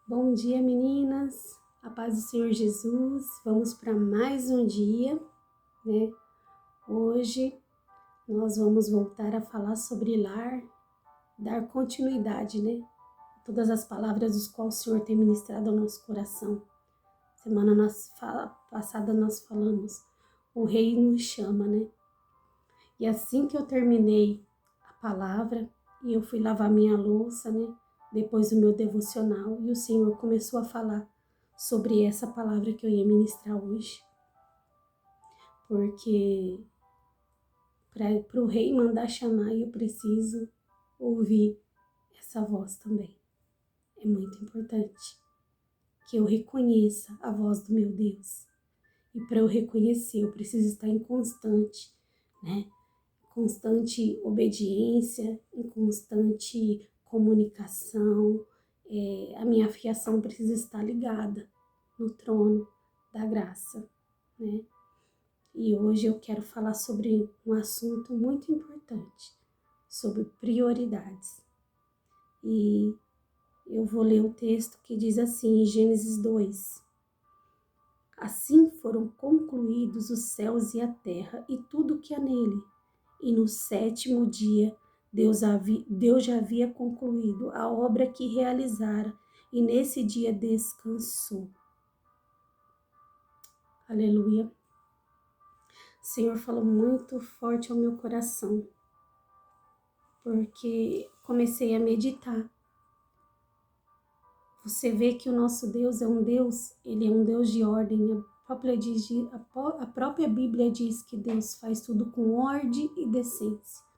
Bom dia, meninas. A paz do Senhor Jesus. Vamos para mais um dia, né? Hoje nós vamos voltar a falar sobre lar, dar continuidade, né? Todas as palavras dos quais o Senhor tem ministrado ao nosso coração. Passada nós falamos, o Rei nos chama, né? E assim que eu terminei a palavra e eu fui lavar minha louça, né? Depois do meu devocional, e o Senhor começou a falar sobre essa palavra que eu ia ministrar hoje. Porque para o rei mandar chamar, eu preciso ouvir essa voz também. É muito importante que eu reconheça a voz do meu Deus. E para eu reconhecer, eu preciso estar em constante, né? Constante obediência, em constante comunicação. A minha fiação precisa estar ligada no trono da graça, né? E hoje eu quero falar sobre um assunto muito importante, sobre prioridades. E eu vou ler o texto que diz assim, em Gênesis 2. Assim foram concluídos os céus e a terra e tudo o que há nele. E no sétimo dia, Deus já havia concluído a obra que realizara, e nesse dia descansou. Aleluia. O Senhor falou muito forte ao meu coração, porque comecei a meditar. Você vê que o nosso Deus é um Deus, ele é um Deus de ordem. A própria Bíblia diz que Deus faz tudo com ordem e decência.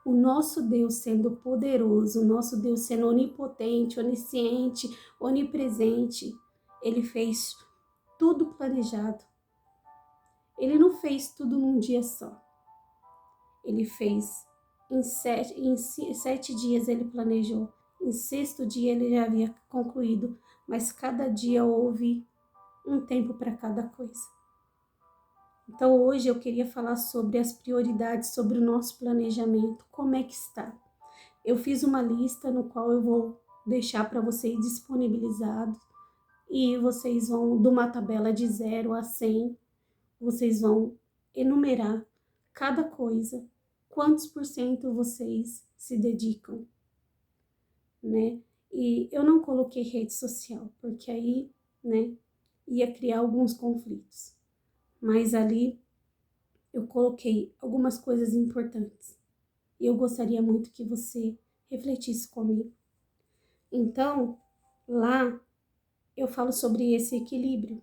O nosso Deus sendo poderoso, o nosso Deus sendo onipotente, onisciente, onipresente, ele fez tudo planejado. Ele não fez tudo num dia só. Ele fez em sete dias ele planejou. Em sexto dia ele já havia concluído, mas cada dia houve um tempo para cada coisa. Então hoje eu queria falar sobre as prioridades, sobre o nosso planejamento, como é que está. Eu fiz uma lista no qual eu vou deixar para vocês disponibilizados e vocês vão, de uma tabela de 0 a 100, vocês vão enumerar cada coisa, quantos por cento vocês se dedicam, né? E eu não coloquei rede social, porque aí, né, ia criar alguns conflitos. Mas ali eu coloquei algumas coisas importantes. E eu gostaria muito que você refletisse comigo. Então, lá eu falo sobre esse equilíbrio.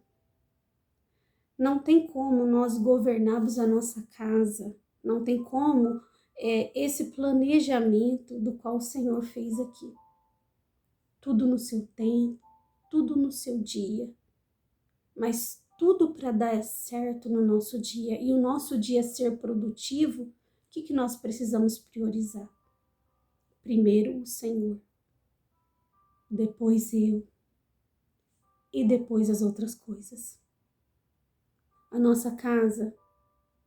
Não tem como nós governarmos a nossa casa, não tem como esse planejamento do qual o Senhor fez aqui. Tudo no seu tempo, tudo no seu dia, mas tudo para dar certo no nosso dia e o nosso dia ser produtivo, o que nós precisamos priorizar? Primeiro o Senhor, depois eu e depois as outras coisas. A nossa casa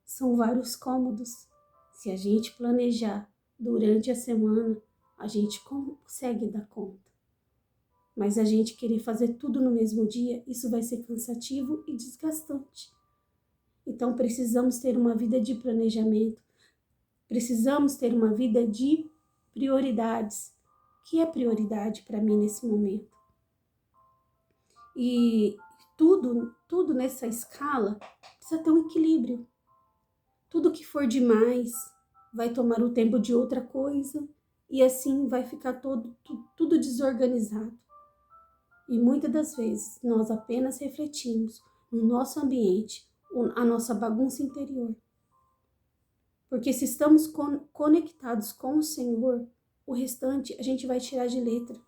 são vários cômodos. Se a gente planejar durante a semana, a gente consegue dar conta. Mas a gente querer fazer tudo no mesmo dia, isso vai ser cansativo e desgastante. Então precisamos ter uma vida de planejamento, precisamos ter uma vida de prioridades. O que é prioridade para mim nesse momento? E tudo nessa escala precisa ter um equilíbrio. Tudo que for demais vai tomar o tempo de outra coisa e assim vai ficar tudo desorganizado. E muitas das vezes nós apenas refletimos no nosso ambiente, a nossa bagunça interior. Porque se estamos conectados com o Senhor, o restante a gente vai tirar de letra.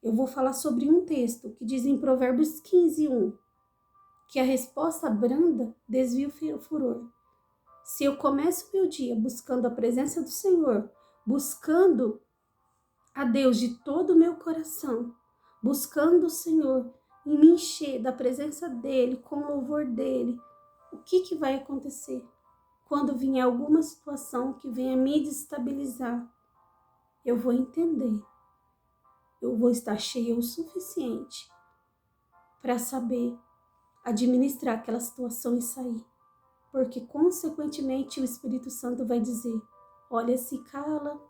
Eu vou falar sobre um texto que diz em Provérbios 15:1, que a resposta branda desvia o furor. Se eu começo meu dia buscando a presença do Senhor, buscando a Deus de todo o meu coração, buscando o Senhor e me encher da presença dEle, com o louvor dEle, o que vai acontecer? Quando vier alguma situação que venha me destabilizar, eu vou entender. eu vou estar cheia o suficiente para saber administrar aquela situação e sair. Porque, consequentemente, o Espírito Santo vai dizer: olha, se cala,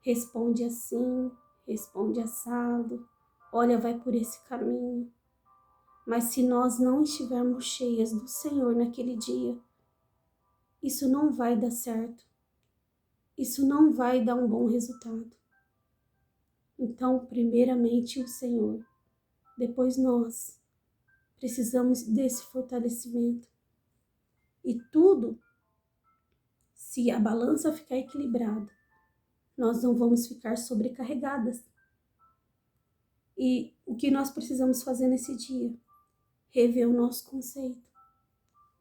responde assim, responde assado, olha, vai por esse caminho. Mas se nós não estivermos cheias do Senhor naquele dia, isso não vai dar certo. Isso não vai dar um bom resultado. Então, primeiramente o Senhor, depois nós precisamos desse fortalecimento. E tudo, se a balança ficar equilibrada, nós não vamos ficar sobrecarregadas. E o que nós precisamos fazer nesse dia? Rever o nosso conceito.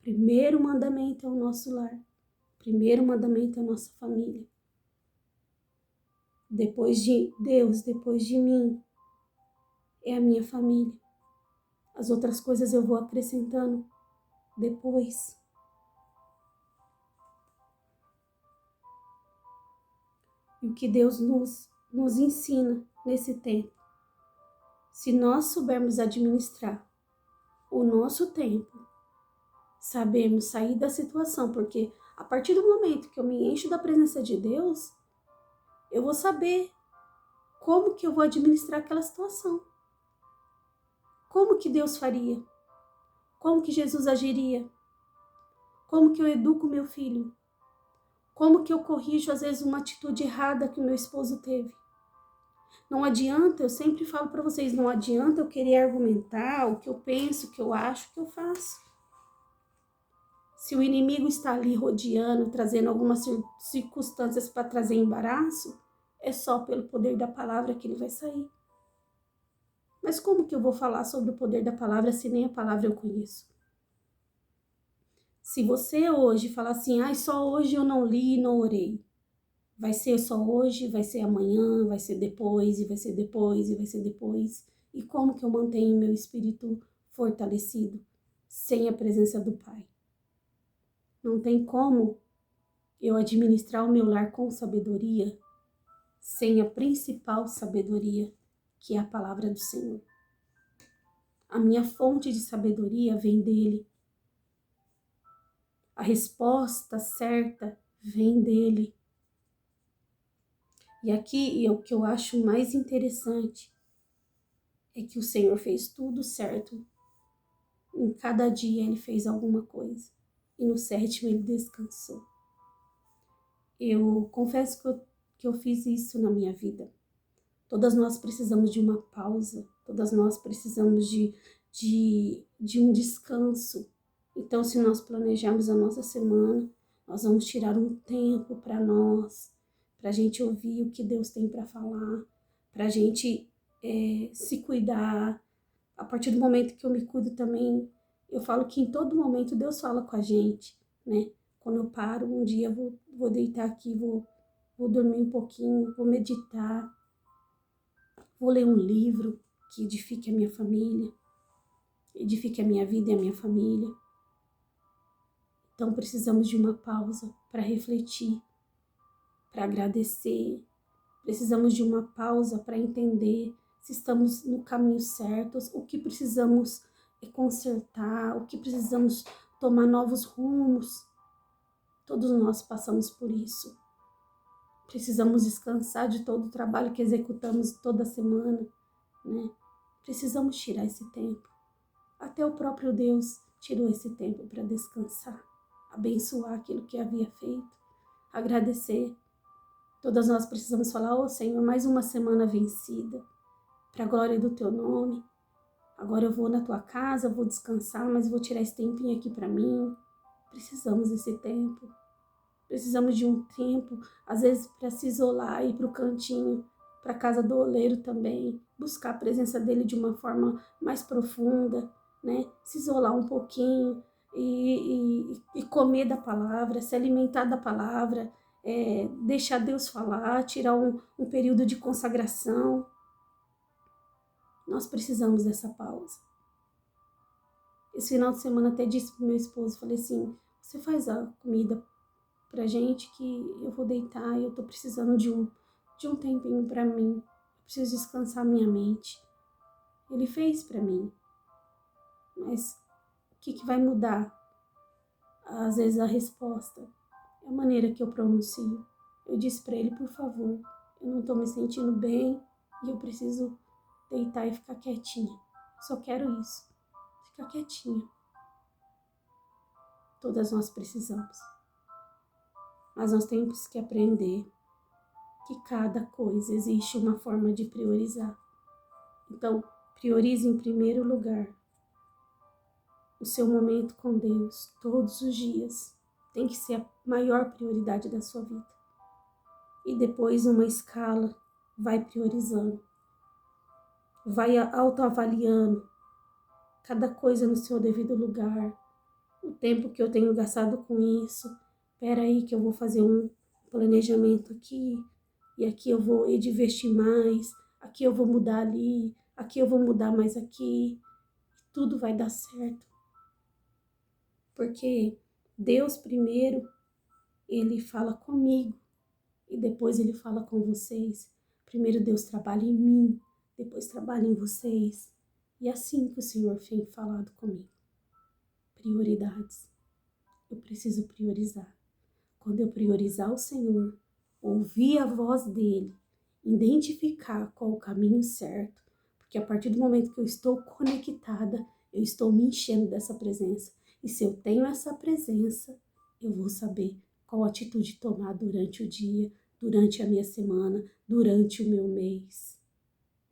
Primeiro mandamento é o nosso lar. Primeiro mandamento é a nossa família. Depois de Deus, depois de mim, é a minha família. As outras coisas eu vou acrescentando depois. E o que Deus nos ensina nesse tempo, se nós soubermos administrar o nosso tempo, sabemos sair da situação, porque a partir do momento que eu me encho da presença de Deus, eu vou saber como que eu vou administrar aquela situação. Como que Deus faria? Como que Jesus agiria? Como que eu educo meu filho? Como que eu corrijo, às vezes, uma atitude errada que o meu esposo teve? Não adianta, eu sempre falo para vocês, não adianta eu querer argumentar o que eu penso, o que eu acho, o que eu faço. Se o inimigo está ali rodeando, trazendo algumas circunstâncias para trazer embaraço, é só pelo poder da palavra que ele vai sair. Mas como que eu vou falar sobre o poder da palavra se nem a palavra eu conheço? Se você hoje falar assim, só hoje eu não li e não orei. Vai ser só hoje, vai ser amanhã, vai ser depois, e vai ser depois, e vai ser depois. E como que eu mantenho meu espírito fortalecido sem a presença do Pai? Não tem como eu administrar o meu lar com sabedoria sem a principal sabedoria, que é a palavra do Senhor. A minha fonte de sabedoria vem dele. A resposta certa vem dele. E aqui, o que eu acho mais interessante é que o Senhor fez tudo certo. Em cada dia ele fez alguma coisa. E no sétimo ele descansou. Eu confesso que eu fiz isso na minha vida. Todas nós precisamos de uma pausa. Todas nós precisamos de um descanso. Então, se nós planejarmos a nossa semana, nós vamos tirar um tempo para nós, para a gente ouvir o que Deus tem para falar, para a gente se cuidar. A partir do momento que eu me cuido também, eu falo que em todo momento Deus fala com a gente, né? Quando eu paro, um dia eu vou deitar aqui, vou dormir um pouquinho, vou meditar, vou ler um livro que edifique a minha família, edifique a minha vida e a minha família. Então precisamos de uma pausa para refletir, para agradecer. Precisamos de uma pausa para entender se estamos no caminho certo, o que precisamos consertar, o que precisamos tomar novos rumos. Todos nós passamos por isso. Precisamos descansar de todo o trabalho que executamos toda semana, né? Precisamos tirar esse tempo. Até o próprio Deus tirou esse tempo para descansar, abençoar aquilo que havia feito, agradecer. Todas nós precisamos falar, Senhor, mais uma semana vencida, para a glória do Teu nome. Agora eu vou na Tua casa, vou descansar, mas vou tirar esse tempinho aqui para mim. Precisamos desse tempo. Precisamos de um tempo, às vezes, para se isolar, ir para o cantinho, para a casa do oleiro também, buscar a presença dele de uma forma mais profunda, né? Se isolar um pouquinho e comer da palavra, se alimentar da palavra, deixar Deus falar, tirar um período de consagração. Nós precisamos dessa pausa. Esse final de semana até disse pro meu esposo, falei assim, você faz a comida pra gente que eu vou deitar e eu tô precisando de um tempinho pra mim. Eu preciso descansar minha mente. Ele fez para mim. Mas o que vai mudar? Às vezes a resposta é a maneira que eu pronuncio. Eu disse para ele, por favor, eu não estou me sentindo bem e eu preciso deitar e ficar quietinha. Só quero isso, ficar quietinha. Todas nós precisamos. Mas nós temos que aprender que cada coisa existe uma forma de priorizar. Então, priorize em primeiro lugar o seu momento com Deus todos os dias. Tem que ser a maior prioridade da sua vida. E depois, numa escala, vai priorizando. Vai autoavaliando cada coisa no seu devido lugar. O tempo que eu tenho gastado com isso. Espera aí que eu vou fazer um planejamento aqui. E aqui eu vou investir mais. Aqui eu vou mudar ali. Aqui eu vou mudar mais aqui. Tudo vai dar certo. Porque Deus primeiro, Ele fala comigo. E depois Ele fala com vocês. Primeiro Deus trabalha em mim. Depois trabalha em vocês. E é assim que o Senhor tem falado comigo. Prioridades. Eu preciso priorizar. Quando eu priorizar o Senhor, ouvir a voz dEle, identificar qual o caminho certo, porque a partir do momento que eu estou conectada, eu estou me enchendo dessa presença. E se eu tenho essa presença, eu vou saber qual atitude tomar durante o dia, durante a minha semana, durante o meu mês.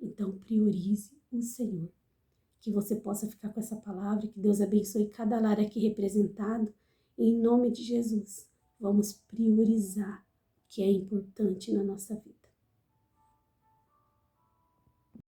Então, priorize o Senhor. Que você possa ficar com essa palavra, que Deus abençoe cada lar aqui representado. E em nome de Jesus, vamos priorizar o que é importante na nossa vida.